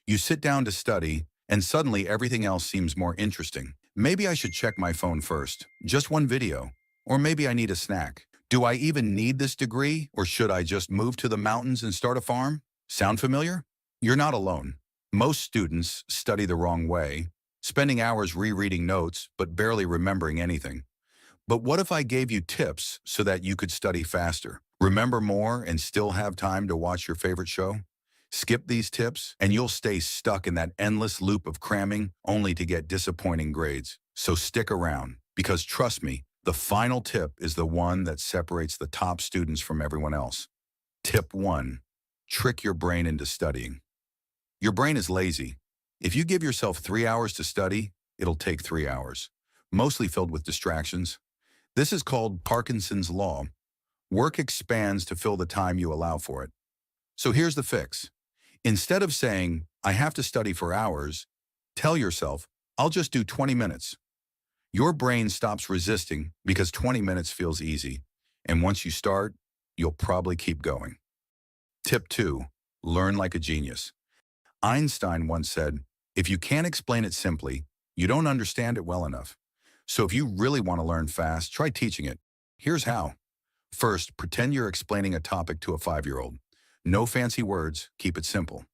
You sit down to study, and suddenly everything else seems more interesting. Maybe I should check my phone first, just one video. Or maybe I need a snack. Do I even need this degree, or should I just move to the mountains and start a farm? Sound familiar? You're not alone. Most students study the wrong way, spending hours rereading notes but barely remembering anything. But what if I gave you tips so that you could study faster, remember more, and still have time to watch your favorite show? Skip these tips, and you'll stay stuck in that endless loop of cramming only to get disappointing grades. So stick around, because trust me, the final tip is the one that separates the top students from everyone else. Tip 1. Trick your brain into studying. Your brain is lazy. If you give yourself 3 hours to study, it'll take 3 hours, mostly filled with distractions. This is called Parkinson's Law. Work expands to fill the time you allow for it. So here's the fix. Instead of saying, I have to study for hours, tell yourself, I'll just do 20 minutes. Your brain stops resisting because 20 minutes feels easy. And once you start, you'll probably keep going. Tip 2. Learn like a genius. Einstein once said, if you can't explain it simply, you don't understand it well enough. So if you really want to learn fast, try teaching it. Here's how. First, pretend you're explaining a topic to a 5-year-old. No fancy words, keep it simple.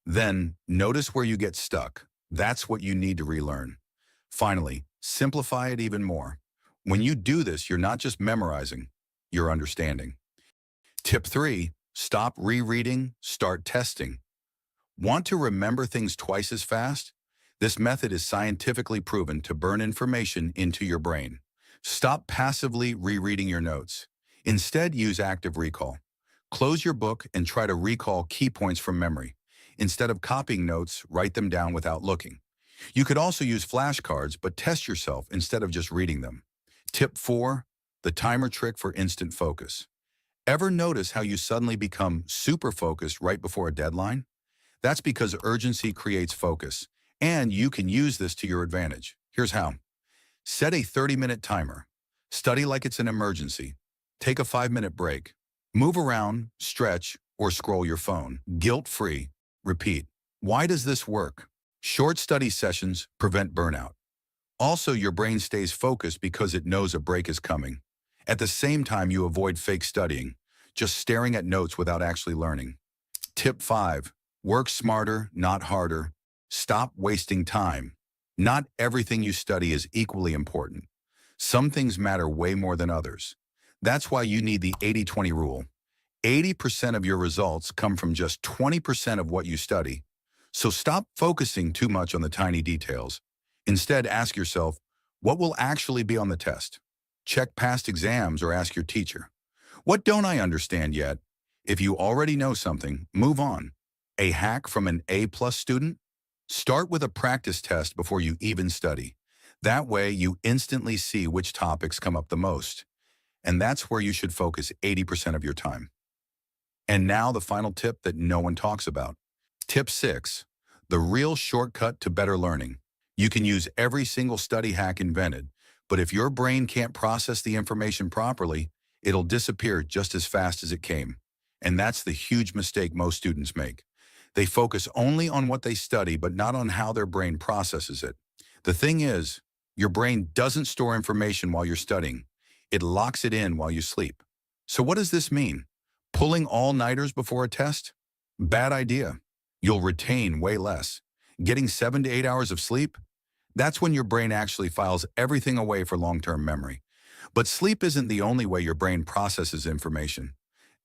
Then, notice where you get stuck. That's what you need to relearn. Finally, simplify it even more. When you do this, you're not just memorizing, you're understanding. Tip 3, stop rereading, start testing. Want to remember things twice as fast? This method is scientifically proven to burn information into your brain. Stop passively rereading your notes. Instead, use active recall. Close your book and try to recall key points from memory. Instead of copying notes, write them down without looking. You could also use flashcards, but test yourself instead of just reading them. Tip 4, the timer trick for instant focus. Ever notice how you suddenly become super focused right before a deadline? That's because urgency creates focus, and you can use this to your advantage. Here's how. Set a 30-minute timer. Study like it's an emergency. Take a 5-minute break. Move around, stretch, or scroll your phone. Guilt-free. Repeat. Why does this work? Short study sessions prevent burnout. Also, your brain stays focused because it knows a break is coming. At the same time, you avoid fake studying, just staring at notes without actually learning. Tip 5. Work smarter, not harder. Stop wasting time. Not everything you study is equally important. Some things matter way more than others. That's why you need the 80-20 rule. 80% of your results come from just 20% of what you study. So stop focusing too much on the tiny details. Instead, ask yourself, what will actually be on the test? Check past exams or ask your teacher. What don't I understand yet? If you already know something, move on. A hack from an A+ student? Start with a practice test before you even study. That way, you instantly see which topics come up the most. And that's where you should focus 80% of your time. And now the final tip that no one talks about. Tip 6, the real shortcut to better learning. You can use every single study hack invented, but if your brain can't process the information properly, it'll disappear just as fast as it came. And that's the huge mistake most students make. They focus only on what they study, but not on how their brain processes it. The thing is, your brain doesn't store information while you're studying. It locks it in while you sleep. So what does this mean? Pulling all-nighters before a test? Bad idea. You'll retain way less. Getting 7 to 8 hours of sleep? That's when your brain actually files everything away for long-term memory. But sleep isn't the only way your brain processes information.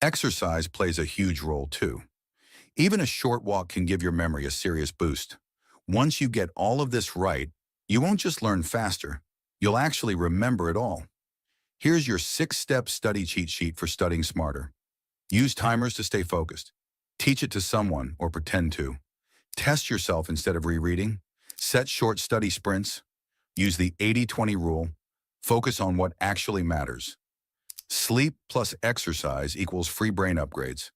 Exercise plays a huge role too. Even a short walk can give your memory a serious boost. Once you get all of this right, you won't just learn faster, you'll actually remember it all. Here's your 6-step study cheat sheet for studying smarter. Use timers to stay focused. Teach it to someone or pretend to. Test yourself instead of rereading. Set short study sprints. Use the 80-20 rule. Focus on what actually matters. Sleep plus exercise equals free brain upgrades.